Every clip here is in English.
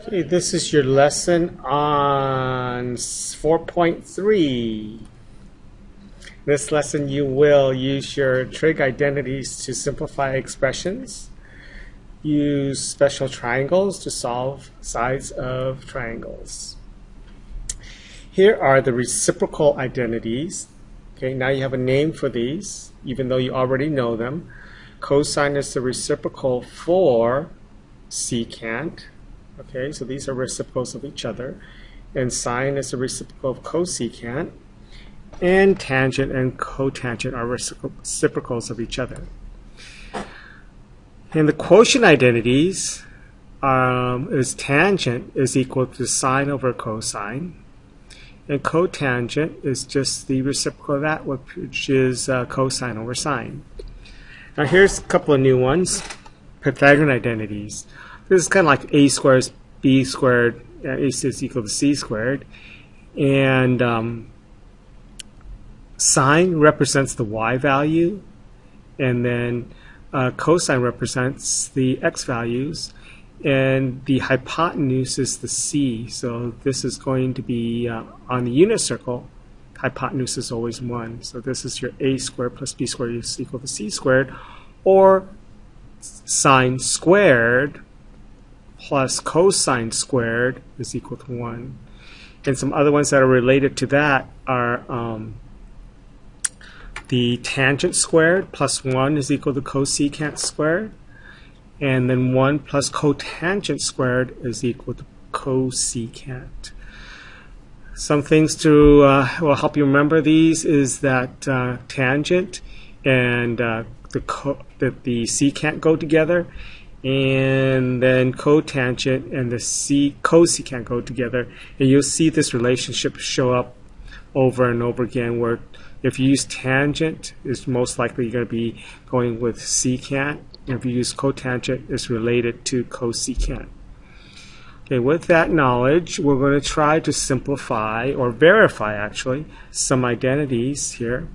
Okay, this is your lesson on 4.3. This lesson you will use your trig identities to simplify expressions, use special triangles to solve sides of triangles. Here are the reciprocal identities. Okay, now you have a name for these, even though you already know them. Cosine is the reciprocal for secant. Okay, so these are reciprocals of each other. And sine is the reciprocal of cosecant. And tangent and cotangent are reciprocals of each other. And the quotient identities is tangent is equal to sine over cosine. And cotangent is just the reciprocal of that, which is cosine over sine. Now here's a couple of new ones. Pythagorean identities. This is kind of like a squared is b squared, a is equal to c squared. And sine represents the y value, and then cosine represents the x values, and the hypotenuse is the c. So this is going to be on the unit circle, hypotenuse is always 1. So this is your a squared plus b squared is equal to c squared, or sine squared plus cosine squared is equal to 1. And some other ones that are related to that are the tangent squared plus 1 is equal to cosecant squared, and then 1 plus cotangent squared is equal to cosecant. Some things to will help you remember these is that tangent and the secant go together, and then cotangent and the cosecant go together, and you'll see this relationship show up over and over again, where if you use tangent, it's most likely you're going to be going with secant. If you use cotangent, it's related to cosecant. Okay, with that knowledge, we're going to try to simplify, or verify actually, some identities here.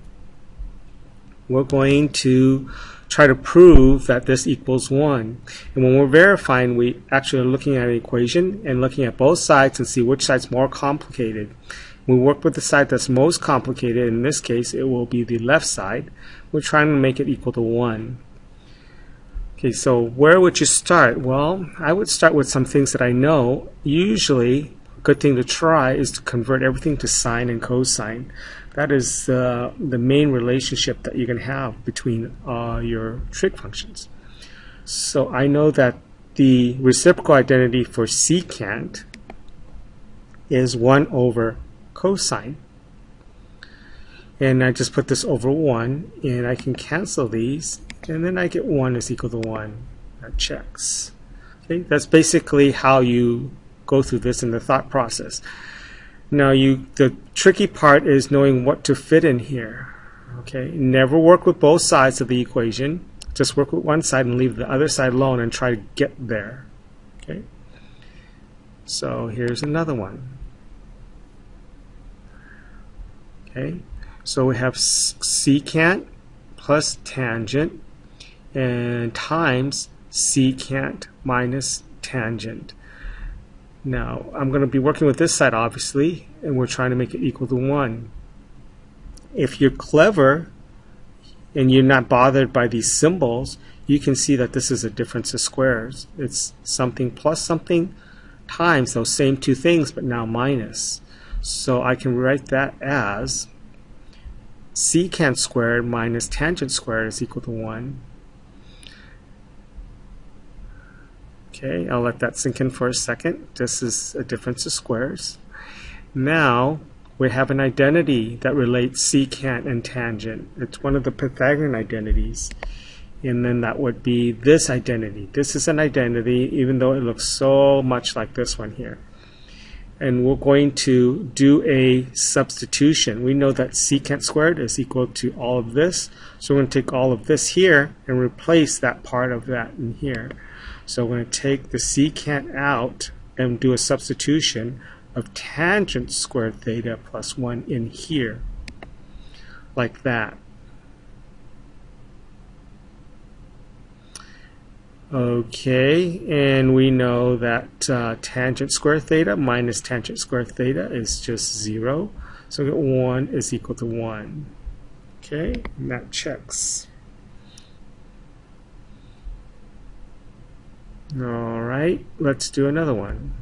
We're going to try to prove that this equals 1. And when we're verifying, we actually are looking at an equation and looking at both sides and see which side's more complicated. We work with the side that's most complicated. In this case, it will be the left side. We're trying to make it equal to 1. Okay, so where would you start? Well, I would start with some things that I know. Usually, a good thing to try is to convert everything to sine and cosine. That is the main relationship that you can have between your trig functions. So I know that the reciprocal identity for secant is 1 over cosine. And I just put this over 1, and I can cancel these, and then I get 1 is equal to 1. That checks. Okay, that's basically how you go through this in the thought process. Now the tricky part is knowing what to fit in here. Okay, never work with both sides of the equation. Just work with one side and leave the other side alone and try to get there. Okay, so here's another one. Okay, so we have secant plus tangent and times secant minus tangent. Now, I'm going to be working with this side, obviously, and we're trying to make it equal to 1. If you're clever and you're not bothered by these symbols, you can see that this is a difference of squares. It's something plus something times those same two things, but now minus. So I can write that as secant squared minus tangent squared is equal to 1. Okay, I'll let that sink in for a second. This is a difference of squares. Now we have an identity that relates secant and tangent. It's one of the Pythagorean identities. And then that would be this identity. This is an identity, even though it looks so much like this one here. And we're going to do a substitution. We know that secant squared is equal to all of this. So we're going to take all of this here and replace that part of that in here. So we're going to take the secant out and do a substitution of tangent squared theta plus 1 in here, like that. Okay, and we know that tangent square theta minus tangent square theta is just 0. So we get 1 is equal to 1. Okay, and that checks. All right, let's do another one.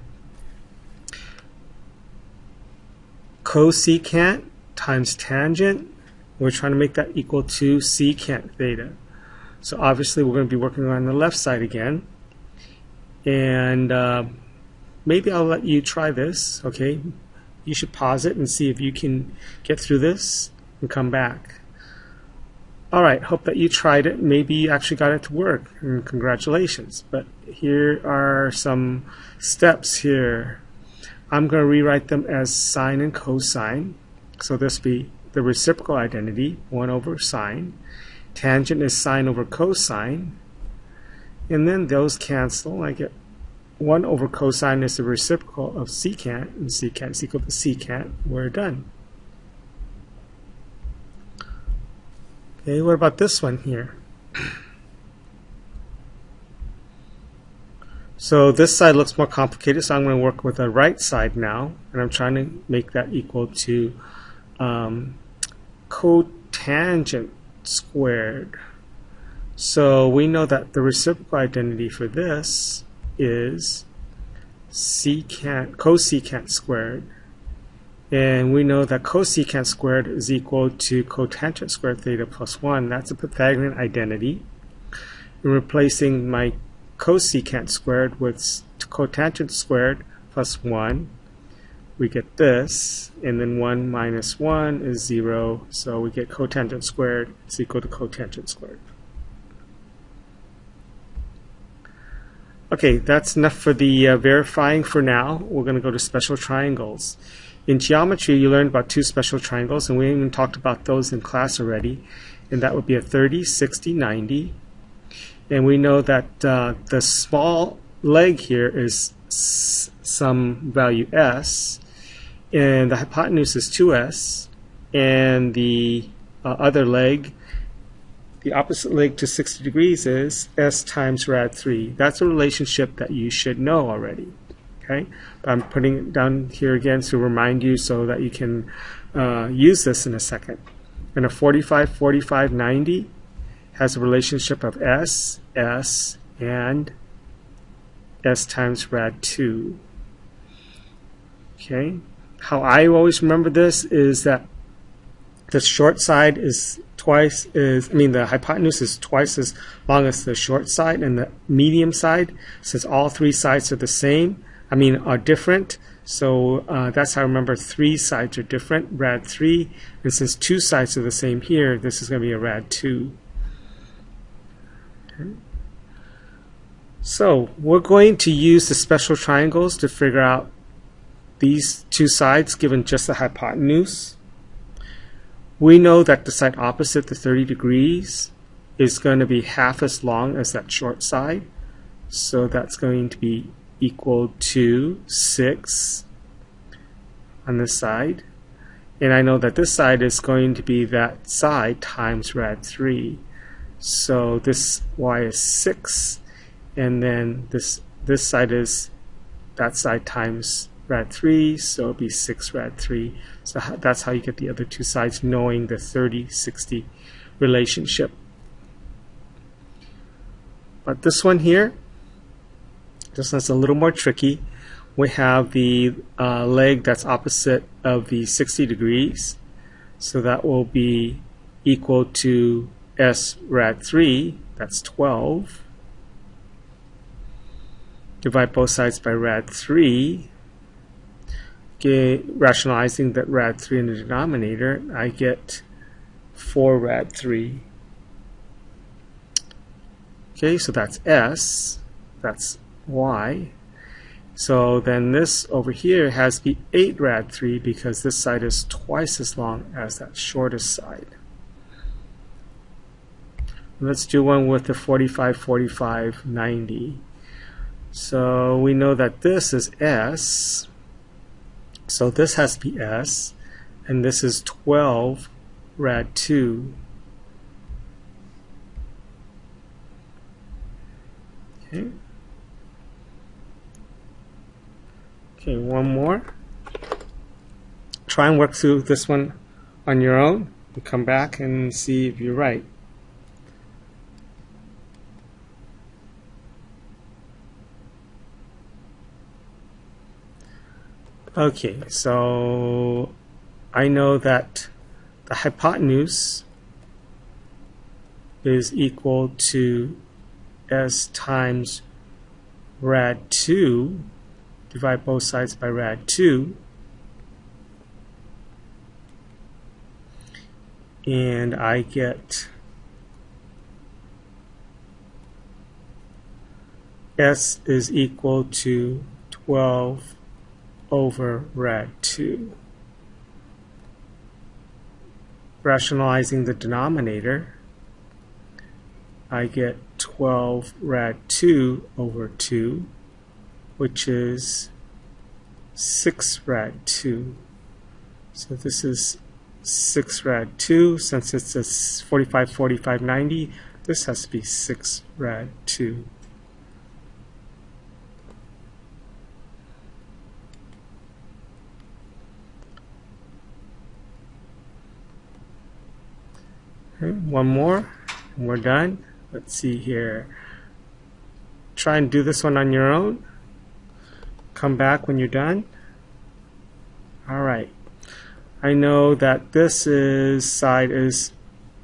Cosecant times tangent. We're trying to make that equal to secant theta. So obviously we're going to be working on the left side again. And maybe I'll let you try this, okay? You should pause it and see if you can get through this and come back. All right, hope that you tried it. Maybe you actually got it to work, and congratulations. But here are some steps here. I'm going to rewrite them as sine and cosine. So this will be the reciprocal identity, 1 over sine. Tangent is sine over cosine. And then those cancel. I get 1 over cosine is the reciprocal of secant, and secant is equal to secant. We're done. Okay, what about this one here? So this side looks more complicated, so I'm going to work with the right side now, and I'm trying to make that equal to cotangent squared. So we know that the reciprocal identity for this is cosecant squared. And we know that cosecant squared is equal to cotangent squared theta plus 1. That's a Pythagorean identity. And replacing my cosecant squared with cotangent squared plus 1, we get this. And then 1 minus 1 is 0. So we get cotangent squared is equal to cotangent squared. Okay, that's enough for the verifying for now. We're going to go to special triangles. In geometry, you learned about 2 special triangles, and we even talked about those in class already. And that would be a 30, 60, 90. And we know that the small leg here is some value s, and the hypotenuse is 2s, and the other leg, the opposite leg to 60 degrees, is s times rad 3. That's a relationship that you should know already. Okay, but I'm putting it down here again to remind you so that you can use this in a second. And a 45, 45, 90 has a relationship of s, s, and s times rad 2. Okay, how I always remember this is that the short side is the hypotenuse is twice as long as the short side, and the medium side, since all 3 sides are the same, are different. So that's how I remember 3 sides are different, rad 3. And since 2 sides are the same here, this is going to be a rad 2. Okay. So we're going to use the special triangles to figure out these 2 sides given just the hypotenuse. We know that the side opposite the 30 degrees is going to be half as long as that short side. So that's going to be equal to 6 on this side. And I know that this side is going to be that side times rad 3. So this y is 6, and then this side is that side times rad 3, so it'll be 6 rad 3. So that's how you get the other 2 sides, knowing the 30-60 relationship. But this one here, this one's a little more tricky. We have the leg that's opposite of the 60 degrees. So that will be equal to s rad 3, that's 12. Divide both sides by rad 3. Rationalizing that rad 3 in the denominator, I get 4 rad 3. Okay, so that's s, that's y. So then this over here has to be 8 rad 3 because this side is twice as long as that shortest side. Let's do one with the 45, 45, 90. So we know that this is s. So this has to be s, and this is 12 rad 2. Okay. Okay, one more. Try and work through this one on your own and come back and see if you're right. Okay, so I know that the hypotenuse is equal to s times rad 2, divide both sides by rad 2, and I get s is equal to 12 over rad 2. Rationalizing the denominator, I get 12 rad 2 over 2, which is 6 rad 2. So this is 6 rad 2. Since it's a 45, 45, 90, this has to be 6 rad 2. Okay, one more, and we're done. Let's see here. Try and do this one on your own. Come back when you're done. All right. I know that this side is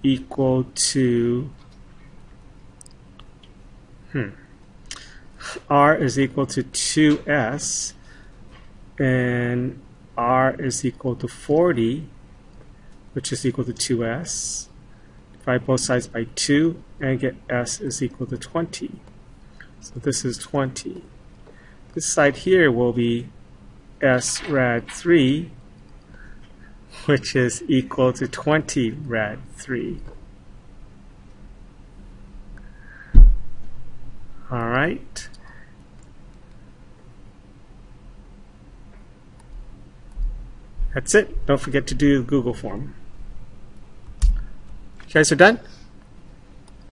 equal to r is equal to 2s, and r is equal to 40, which is equal to 2s. Divide both sides by 2 and get s is equal to 20. So this is 20. This side here will be s rad 3, which is equal to 20 rad 3. All right. That's it. Don't forget to do the Google form. You guys are done?